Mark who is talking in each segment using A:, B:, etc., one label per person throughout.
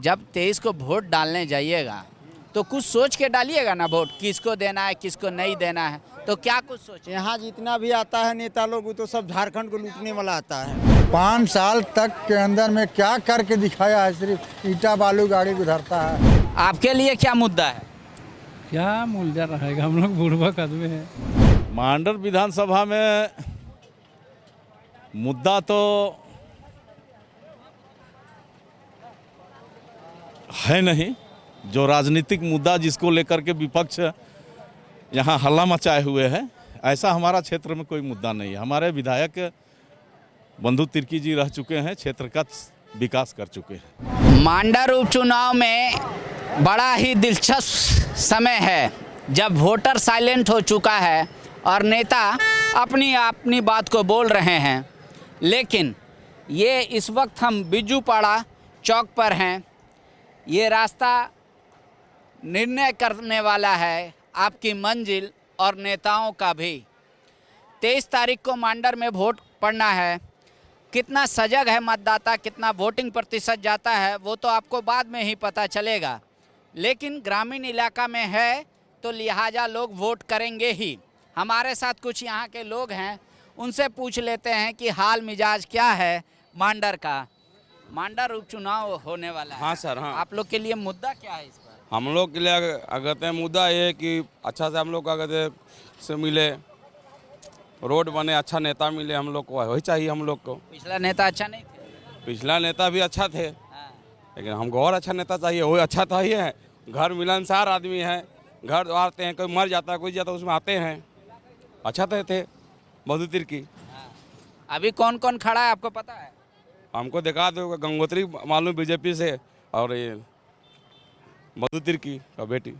A: जब 23 को वोट डालने जाइएगा तो कुछ सोच के डालिएगा ना वोट, किसको देना है किसको नहीं देना है, तो क्या कुछ सोच।
B: यहाँ जितना भी आता है नेता लोग वो तो सब झारखंड को लूटने वाला आता है।
C: 5 साल तक के अंदर में क्या करके दिखाया है? सिर्फ ईटा बालू गाड़ी गुजरता है।
A: आपके लिए क्या मुद्दा है?
D: क्या मुद्दा रहेगा, हम लोग बुढ़वा आदमी हैं।
E: मांडर विधानसभा में मुद्दा तो है नहीं, जो राजनीतिक मुद्दा जिसको लेकर के विपक्ष यहाँ हल्ला मचाए हुए है, ऐसा हमारा क्षेत्र में कोई मुद्दा नहीं है। हमारे विधायक बंधु तिर्की जी रह चुके हैं, क्षेत्र का विकास कर चुके हैं।
A: मांडर उपचुनाव में बड़ा ही दिलचस्प समय है जब वोटर साइलेंट हो चुका है और नेता अपनी अपनी बात को बोल रहे हैं। लेकिन ये इस वक्त हम बिज्जूपाड़ा चौक पर हैं। ये रास्ता निर्णय करने वाला है आपकी मंजिल और नेताओं का भी। 23 तारीख को मांडर में वोट पड़ना है। कितना सजग है मतदाता, कितना वोटिंग प्रतिशत जाता है वो तो आपको बाद में ही पता चलेगा, लेकिन ग्रामीण इलाका में है तो लिहाजा लोग वोट करेंगे ही। हमारे साथ कुछ यहाँ के लोग हैं, उनसे पूछ लेते हैं कि हाल मिजाज क्या है मांडर का। मांडर उपचुनाव होने वाला है।
F: हाँ सर, हाँ।
A: आप लोग के लिए मुद्दा क्या है इस पर?
F: हम लोग के लिए अगर मुद्दा ये है कि अच्छा से हम लोग को अगर से मिले, रोड बने, अच्छा नेता मिले, हम लोग को वही चाहिए। हम लोग को
A: पिछला नेता अच्छा नहीं थे?
F: पिछला नेता भी अच्छा थे,
A: हाँ।
F: लेकिन हमको और अच्छा नेता चाहिए। वही अच्छा था ही है, घर मिलनसार आदमी है, घर आते हैं, कोई मर जाता है कोई जाता है उसमें आते हैं, अच्छा थे बंधु तिर्की।
A: हाँ। अभी कौन कौन खड़ा है आपको पता है?
F: हमको दिखा दो, गंगोत्री मालूम बीजेपी से, और ये बंधु तिर्की का बेटी,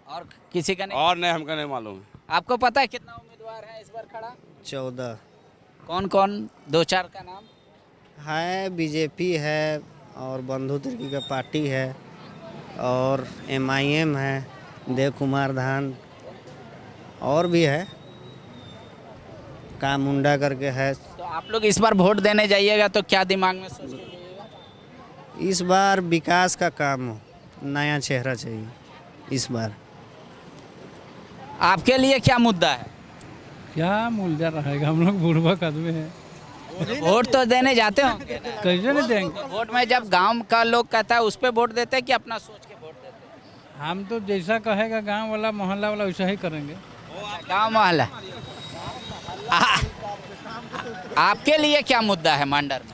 A: और किसी का नहीं?
F: और नहीं, हमको नहीं मालूम।
A: आपको पता है कितना उम्मीदवार है इस बार खड़ा?
B: 14
A: कौन कौन? 2-4 का नाम
B: है। बीजेपी है और बंधु तिर्की का पार्टी है और MIM है, देव कुमार धान, और भी है का मुंडा करके है।
A: तो आप लोग इस बार वोट देने जाइएगा तो क्या दिमाग में सोच के जाइएगा?
B: इस बार विकास का काम हो, नया चेहरा चाहिए इस बार।
A: आपके लिए क्या मुद्दा है?
D: क्या मुद्दा रहेगा, हम लोग बुढ़वा आदमी हैं।
A: वोट तो देने जाते हो?
D: कैसे नहीं देंगे?
A: वोट में जब गांव का लोग कहता है उस पर वोट देते हैं कि अपना सोच के वोट देते हैं?
D: हम तो जैसा कहेगा गांव वाला मोहल्ला वाला वैसा ही करेंगे।
A: गांव मोहल्ला। आपके लिए क्या मुद्दा है मांडर में?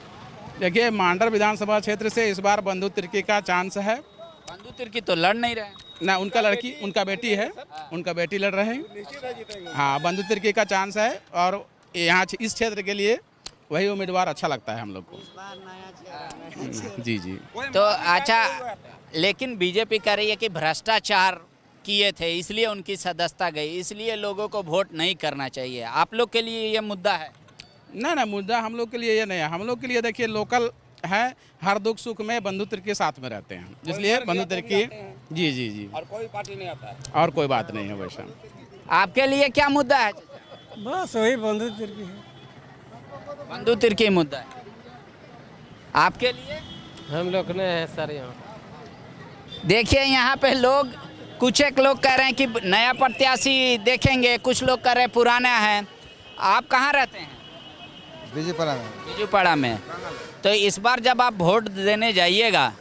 G: देखिए, मांडर विधानसभा क्षेत्र से इस बार बंधु तिर्की का चांस है।
A: बंधु तिर्की तो लड़ नहीं रहे
G: ना, उनका लड़की, उनका बेटी है, उनका बेटी लड़ रहे हैं। हाँ, बंधु तिर्की का चांस है और यहाँ इस क्षेत्र के लिए वही उम्मीदवार अच्छा लगता है हम लोग को। जी जी।
A: तो अच्छा, लेकिन बीजेपी कह रही है कि भ्रष्टाचार किए थे इसलिए उनकी सदस्यता गई, इसलिए लोगों को वोट नहीं करना चाहिए। आप लोग के लिए ये मुद्दा है?
G: ना, मुद्दा हम लोग के लिए ये नहीं है। हम लोग के लिए देखिए, लोकल है, हर दुख सुख में बंधु तिर्की के साथ में रहते हैं, इसलिए बंधु तिर्की। जी जी जी। और कोई पार्टी नहीं आता है, और कोई बात नहीं है वैसा।
A: आपके लिए क्या मुद्दा है?
D: बस वही बंधु तिर्की है।
A: बंधु तिर्की मुद्दा है। आपके लिए?
H: हम लोग ने है सर यहाँ।
A: देखिए यहाँ पे लोग, कुछ एक लोग कह रहे हैं कि नया प्रत्याशी देखेंगे, कुछ लोग कह रहे हैं पुराना है। आप कहाँ रहते हैं?
C: बिज्जूपाड़ा में।
A: बिज्जूपाड़ा में। तो इस बार जब आप वोट देने जाइएगा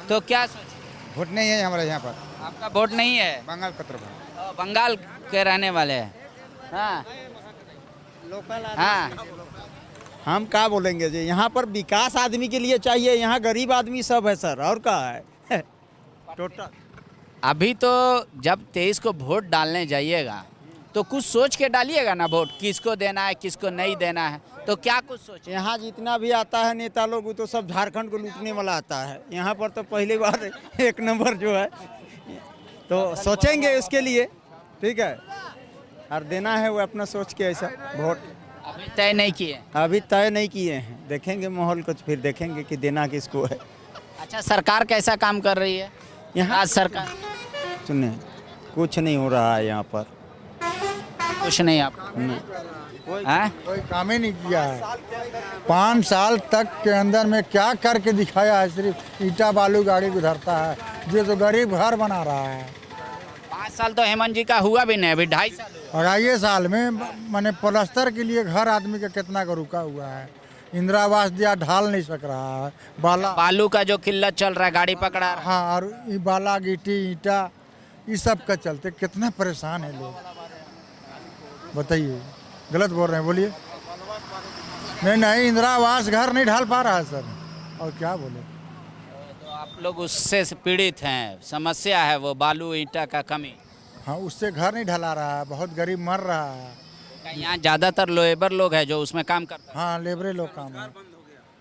A: तो क्या सोचिए?
C: वोट नहीं है हमारे यहाँ पर।
A: आपका वोट नहीं है?
C: बंगाल का तरफ।
A: बंगाल के रहने वाले हैं। हाँ,
B: लोकल
A: हाँ।
B: हम क्या बोलेंगे जी, यहाँ पर विकास आदमी के लिए चाहिए, यहाँ गरीब आदमी सब है सर, और क्या है टोटल।
A: अभी तो जब 23 को वोट डालने जाइएगा तो कुछ सोच के डालिएगा ना वोट, किसको देना है किसको नहीं देना है, तो क्या कुछ सोच।
B: यहाँ जितना भी आता है नेता लोग वो तो सब झारखंड को लूटने वाला आता है। यहाँ पर तो पहली बार 1 नंबर जो है, तो सोचेंगे उसके लिए, ठीक है, और देना है वो अपना सोच के ऐसा वोट।
A: अभी तय नहीं किए?
B: अभी तय नहीं किए हैं, देखेंगे माहौल को, फिर देखेंगे कि देना किसको है।
A: अच्छा, सरकार कैसा काम कर रही है
B: यहाँ?
A: आज सरकार
B: सुनिए, कुछ नहीं हो रहा है यहाँ पर,
A: कुछ नहीं। आप
B: नहीं।
A: हैं?
C: कोई काम ही नहीं किया है। 5 साल तक के अंदर में क्या करके दिखाया है? सिर्फ ईटा बालू गाड़ी गुजरता है, जो तो गरीब घर बना रहा है।
A: 5 साल तो हेमंत जी का हुआ भी नहीं, अभी 2.5 साल हुआ।
C: 2.5 साल में मैंने प्लास्टर के लिए घर आदमी का कितना का रुका हुआ है। इंदिरा आवास दिया, ढाल नहीं सक रहा है।
A: बालू का जो किल्लत चल रहा है, गाड़ी पकड़ा रहा है।
C: हाँ, और ये बाला गिट्टी ईटा ये सब का चलते कितना परेशान है लोग, बताइए। गलत बोल रहे हैं, बोलिए। नहीं, इंदिरा आवास घर नहीं ढाल पा रहा है सर, और क्या बोले।
A: तो आप लोग उससे पीड़ित हैं, समस्या है वो बालू ईंटा का कमी।
C: हाँ, उससे घर नहीं ढला रहा है, बहुत गरीब मर रहा है।
A: यहाँ ज़्यादातर लेबर लोग हैं जो उसमें काम करते हैं।
C: हाँ, लेबरे लोग काम है,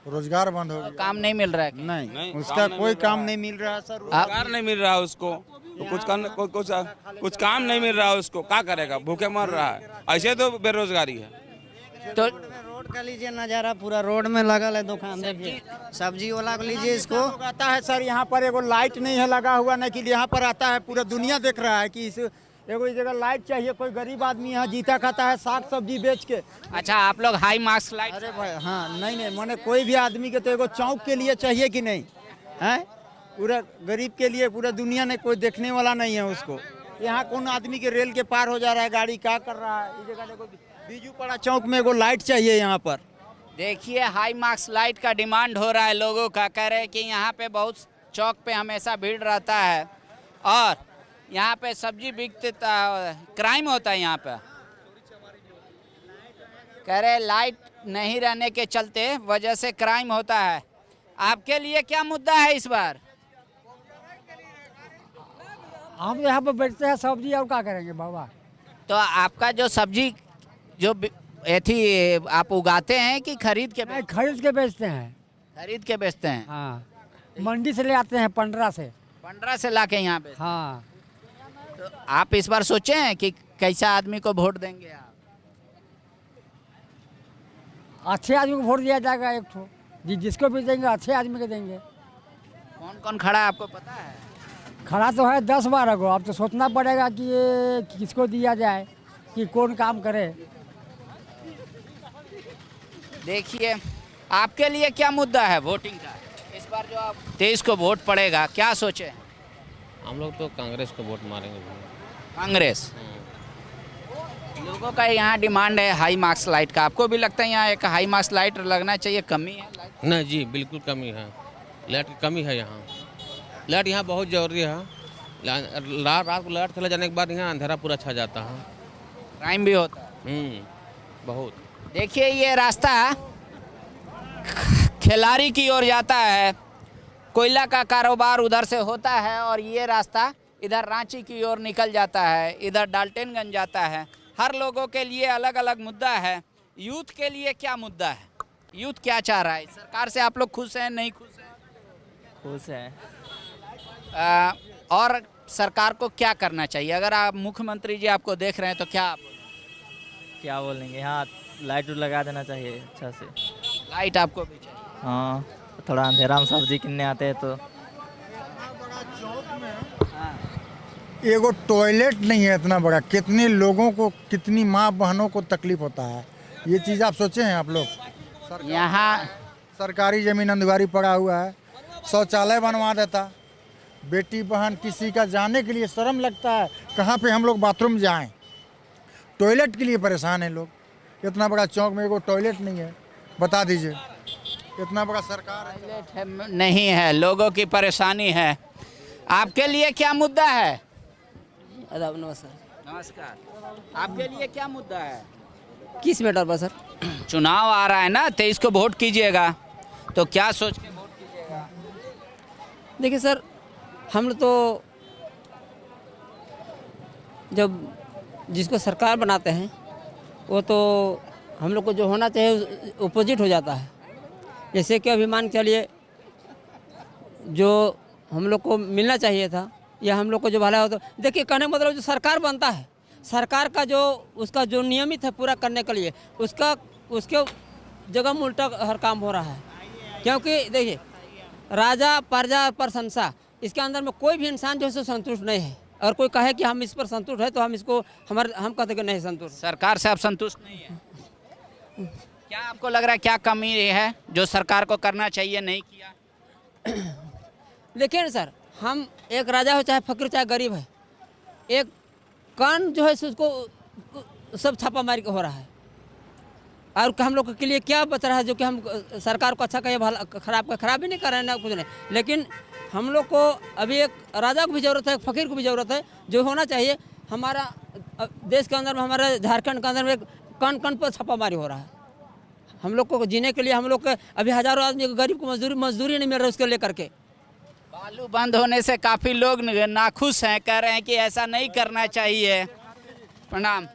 C: रोजगार बंद हो गया।
A: काम नहीं मिल रहा है।
B: नहीं, उसका कोई काम नहीं मिल रहा सर।
F: रोजगार नहीं मिल रहा है उसको, तो कुछ काम नहीं मिल रहा है उसको, क्या करेगा, भूखे मर रहा है। ऐसे तो बेरोजगारी है।
A: तो
I: रोड का लीजिए नज़ारा, पूरा रोड में लगल है दुकान, देखिए सब्जी वाला को लीजिए। इसको
B: आता है सर, यहाँ पर एगो लाइट नहीं है लगा हुआ, नहीं कि यहाँ पर आता है पूरा दुनिया देख रहा है कि इस एगो इस जगह लाइट चाहिए। कोई गरीब आदमी यहाँ जीता खाता है साग सब्जी बेच के।
A: अच्छा, आप लोग हाई मार्क्स लाइट।
B: अरे भाई हाँ, नहीं मैंने कोई भी आदमी के तो एगो चौक के लिए चाहिए कि नहीं है। पूरा गरीब के लिए पूरा दुनिया ने कोई देखने वाला नहीं है उसको। यहाँ कौन आदमी के रेल के पार हो जा रहा है, गाड़ी क्या कर रहा है। इस जगह देखो, बीजूपड़ा चौक में एगो लाइट चाहिए यहाँ पर।
A: देखिए, हाई मार्क्स लाइट का डिमांड हो रहा है लोगों का। कह रहे हैं कि यहाँ पे बहुत चौक पे हमेशा भीड़ रहता है और यहाँ पे सब्जी बिकते, क्राइम होता है यहाँ पे। कह रहे लाइट नहीं रहने के चलते वजह से क्राइम होता है। आपके लिए क्या मुद्दा है इस बार?
I: हम यहाँ पर बेचते हैं सब्जी, और क्या करेंगे बाबा।
A: तो आपका जो सब्जी जो एथी आप उगाते हैं कि खरीद के?
I: खरीद के बेचते हैं।
A: खरीद के बेचते हैं।
I: हाँ, मंडी से ले आते हैं, 15 से।
A: 15 से ला के यहाँ पे।
I: हाँ,
A: तो आप इस बार सोचे हैं कि कैसा आदमी को वोट देंगे आप?
I: अच्छे आदमी को वोट दिया जाएगा एक ठो, जिसको भी देंगे अच्छे आदमी को देंगे।
A: कौन कौन खड़ा है आपको पता है?
I: खड़ा तो है 10-12 को। अब तो सोचना पड़ेगा कि ये किसको दिया जाए, कि कौन काम करे।
A: देखिए, आपके लिए क्या मुद्दा है वोटिंग का इस बार जो आप 23 को वोट पड़ेगा, क्या सोचे हैं?
H: हम लोग तो कांग्रेस को वोट मारेंगे।
A: कांग्रेस। लोगों का यहाँ डिमांड है हाई मार्क्स लाइट का। आपको भी लगता है यहाँ एक हाई मार्क्स लाइट लगना चाहिए? कमी है लाइट?
H: नहीं जी, बिल्कुल कमी है, लाइट की कमी है यहाँ। लाइट यहाँ बहुत ज़रूरी है। रात को लाइट चले जाने के बाद यहाँ अंधेरा पूरा छा जाता है,
A: क्राइम भी होता है।
H: बहुत।
A: देखिए, ये रास्ता खिलाड़ी की ओर जाता है, कोयला का कारोबार उधर से होता है, और ये रास्ता इधर रांची की ओर निकल जाता है, इधर डाल्टनगंज जाता है। हर लोगों के लिए अलग अलग मुद्दा है। यूथ के लिए क्या मुद्दा है? यूथ क्या चाह रहा है? सरकार से आप लोग खुश हैं, नहीं खुश हैं?
J: खुश हैं।
A: और सरकार को क्या करना चाहिए? अगर आप मुख्यमंत्री जी आपको देख रहे हैं तो क्या
J: बोलेंगे, यहाँ लाइट लगा देना चाहिए अच्छा से।
A: लाइट आपको भी चाहिए?
J: हाँ, थोड़ा अंधेरा में सब्जी किनने आते हैं तो।
C: एगो टॉयलेट नहीं है इतना बड़ा, कितने लोगों को, कितनी माँ बहनों को तकलीफ होता है। ये चीज़ आप सोचे हैं आप लोग?
A: यहाँ
C: सरकारी ज़मीन अंधवारी पड़ा हुआ है, शौचालय बनवा देता। बेटी बहन किसी का जाने के लिए शर्म लगता है, कहाँ पे हम लोग बाथरूम जाएं। टॉयलेट के लिए परेशान हैं लोग। इतना बड़ा चौक में एगो टॉयलेट नहीं है, बता दीजिए। इतना बड़ा सरकार है।
A: टॉयलेट नहीं है, लोगों की परेशानी है। आपके लिए क्या मुद्दा है?
I: नमस्कार।
A: नमस्कार। आपके लिए क्या मुद्दा है?
I: किस मैटर पर सर?
A: चुनाव आ रहा है ना, 23 को वोट कीजिएगा, तो क्या सोच के वोट कीजिएगा?
I: देखिए सर, हम लोग तो जब जिसको सरकार बनाते हैं वो तो हम लोग को जो होना चाहिए अपोजिट हो जाता है। जैसे कि अभी मान के चलिए, जो हम लोग को मिलना चाहिए था या हम लोग को जो भला हो, तो देखिए कहने का मतलब जो सरकार बनता है, सरकार का जो उसका जो नियमित है पूरा करने के लिए, उसके जगह में उल्टा हर काम हो रहा है। क्योंकि देखिए, राजा प्रजा प्रशंसा, इसके अंदर में कोई भी इंसान जो है संतुष्ट नहीं है। और कोई कहे कि हम इस पर संतुष्ट है तो हम कहते कि नहीं संतुष्ट।
A: सरकार से आप संतुष्ट नहीं है? क्या आपको लग रहा है क्या कमी है जो सरकार को करना चाहिए नहीं किया?
I: देखिए ना सर, हम एक राजा हो चाहे फकीर चाहे गरीब है, एक कान जो है उसको सब छापामारी हो रहा है, और हम लोग के लिए क्या बच रहा है जो कि हम सरकार को अच्छा कहे भला खराब भी नहीं कर रहे हैं ना कुछ नहीं। लेकिन हम लोग को अभी एक राजा को भी ज़रूरत है, एक फ़कीर को भी ज़रूरत है। जो होना चाहिए हमारा देश के अंदर में, हमारे झारखंड के अंदर में कण कण पर छापामारी हो रहा है। हम लोग को जीने के लिए हम लोग के अभी हज़ारों आदमी को गरीब को मजदूरी नहीं मिल रहा उसको लेकर के।
A: बालू बंद होने से काफ़ी लोग नाखुश हैं, कह रहे हैं कि ऐसा नहीं करना चाहिए। प्रणाम।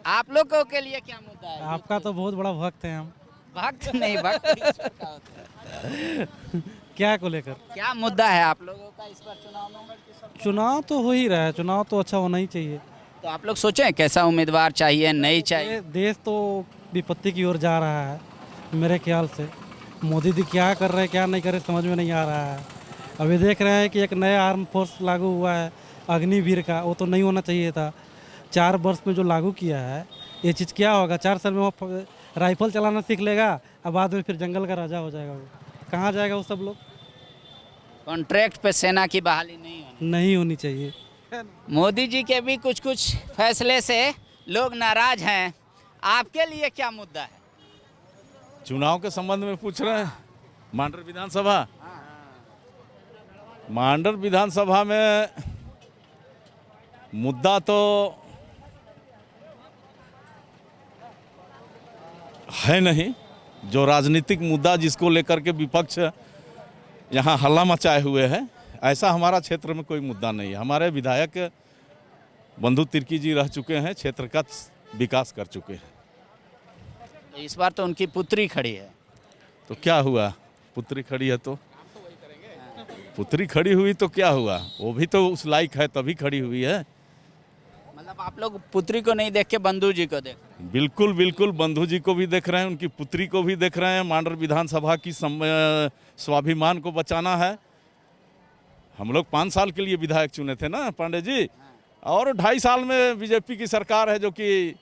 A: आप लोगों के लिए क्या मुद्दा है?
D: आपका तो बहुत बड़ा भक्त है हम।
A: भक्त नहीं, भक्त
D: क्या को लेकर?
A: क्या मुद्दा है आप लोगों का इस बार चुनाव में?
D: चुनाव तो हो ही रहा है, चुनाव तो अच्छा होना ही चाहिए।
A: तो आप लोग सोचें कैसा उम्मीदवार चाहिए, नहीं चाहिए?
D: देश तो विपत्ति की ओर जा रहा है मेरे ख्याल से। मोदी जी क्या कर रहे हैं क्या नहीं कर रहे समझ में नहीं आ रहा है। अभी देख रहे हैं कि एक नया आर्म फोर्स लागू हुआ है अग्निवीर का, वो तो नहीं होना चाहिए था। 4 वर्ष में जो लागू किया है ये चीज़ क्या होगा? 4 साल में वो राइफल चलाना सीख लेगा और बाद में फिर जंगल का राजा हो जाएगा। वो कहाँ जाएगा वो सब लोग?
A: कॉन्ट्रैक्ट पे सेना की बहाली नहीं
D: होनी चाहिए।
A: मोदी जी के भी कुछ फैसले से लोग नाराज हैं। आपके लिए क्या मुद्दा है?
E: चुनाव के संबंध में पूछ रहे हैं? मांडर विधानसभा, मांडर विधानसभा में मुद्दा तो है नहीं। जो राजनीतिक मुद्दा जिसको लेकर के विपक्ष यहाँ हल्ला मचाए हुए है, ऐसा हमारा क्षेत्र में कोई मुद्दा नहीं है। हमारे विधायक बंधु तिर्की जी रह चुके हैं, क्षेत्र का विकास कर चुके हैं।
A: इस बार तो उनकी पुत्री खड़ी है,
E: तो क्या हुआ? पुत्री खड़ी है तो पुत्री खड़ी हुई तो क्या हुआ? वो भी तो उस लायक है तभी खड़ी हुई है।
A: मतलब आप लोग पुत्री को नहीं देख के बंधु जी को देख रहे हैं?
E: बिल्कुल बिल्कुल, बंधु जी को भी देख रहे हैं, उनकी पुत्री को भी देख रहे हैं। मांडर विधानसभा की स्वाभिमान को बचाना है। हम लोग 5 साल के लिए विधायक चुने थे ना पांडे जी, और 2.5 साल में बीजेपी की सरकार है जो कि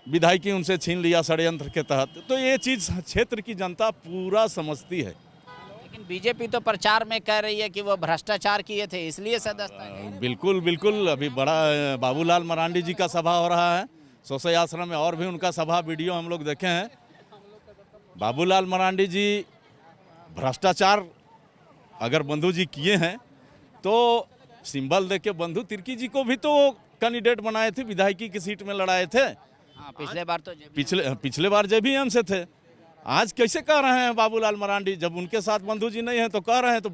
E: विधायकी उनसे छीन लिया षड्यंत्र के तहत। तो ये चीज़ क्षेत्र की जनता पूरा समझती है।
A: लेकिन बीजेपी तो प्रचार में कह रही है कि वो भ्रष्टाचार किए थे इसलिए सदस्य।
E: बिल्कुल बिल्कुल, अभी बड़ा बाबूलाल मरांडी जी का सभा हो रहा है सोसई आश्रम में, और भी उनका सभा वीडियो हम लोग देखे हैं। बाबूलाल मरांडी जी भ्रष्टाचार अगर बंधु जी किए हैं तो सिंबल दे के बंधु तिर्की जी को भी तो कैंडिडेट बनाए थे, विधायकी की सीट में लड़ाए थे।
A: हाँ, पिछले बार तो
E: पिछले बार JVM से थे। आज कैसे कह रहे हैं बाबूलाल मरांडी, जब उनके साथ बंधु जी नहीं है तो कह रहे हैं? तो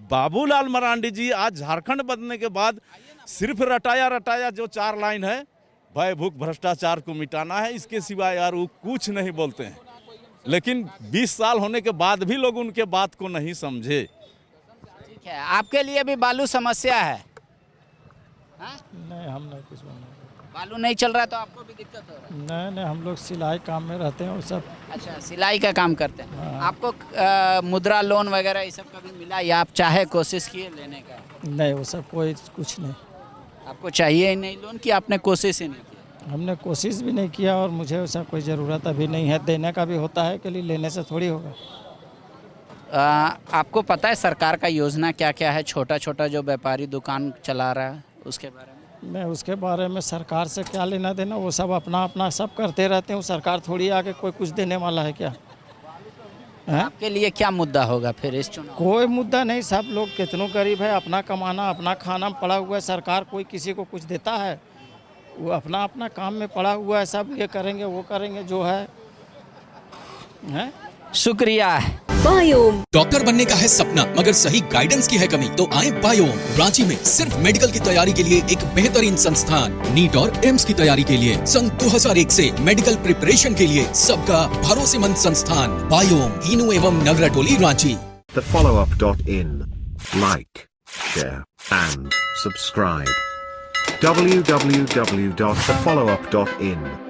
E: बाबूलाल मरांडी जी आज झारखंड बनने के बाद सिर्फ रटाया जो 4 लाइन है, भय भूख भ्रष्टाचार को मिटाना है, इसके सिवाय यार वो कुछ नहीं बोलते हैं। लेकिन 20 साल होने के बाद भी लोग उनके बात को नहीं समझे।
A: ठीक है, आपके लिए भी बालू समस्या है? हाँ?
D: नहीं, हम नहीं कुछ नहीं।
A: बालू नहीं चल रहा है तो आपको भी दिक्कत हो रहा है?
D: नहीं, हम लोग सिलाई काम में रहते हैं और सब।
A: अच्छा, सिलाई का काम करते हैं। आपको मुद्रा लोन वगैरह ये सब कभी मिला या आप चाहे कोशिश किए लेने का?
D: नहीं, वो सब कोई कुछ नहीं।
A: आपको चाहिए ही नहीं लोन कि आपने कोशिश ही नहीं की?
D: हमने कोशिश भी नहीं किया और मुझे वैसा कोई ज़रूरत अभी नहीं है। देने का भी होता है, के लिए लेने से थोड़ी होगा।
A: आपको पता है सरकार का योजना क्या क्या है? छोटा जो व्यापारी दुकान चला रहा है उसके बारे में?
D: मैं उसके बारे में सरकार से क्या लेना देना, वो सब अपना सब करते रहते हैं। सरकार थोड़ी आके कोई कुछ देने वाला है क्या?
A: आपके लिए क्या मुद्दा होगा फिर इस चुनाव?
D: कोई मुद्दा नहीं, सब लोग कितनों गरीब है, अपना कमाना अपना खाना में पड़ा हुआ है। सरकार कोई किसी को कुछ देता है? वो अपना काम में पड़ा हुआ है। सब ये करेंगे वो करेंगे जो है।
A: शुक्रिया।
K: बायोम डॉक्टर बनने का है सपना मगर सही गाइडेंस की है कमी, तो आए बायोम। रांची में सिर्फ मेडिकल की तैयारी के लिए एक बेहतरीन संस्थान, नीट और एम्स की तैयारी के लिए सन 2001 से मेडिकल प्रिपरेशन के लिए सबका भरोसेमंद संस्थान बायोम, इनू एवं नगरा टोली, Ranchi.
L: thefollowup.in. Like, share and subscribe. www.thefollowup.in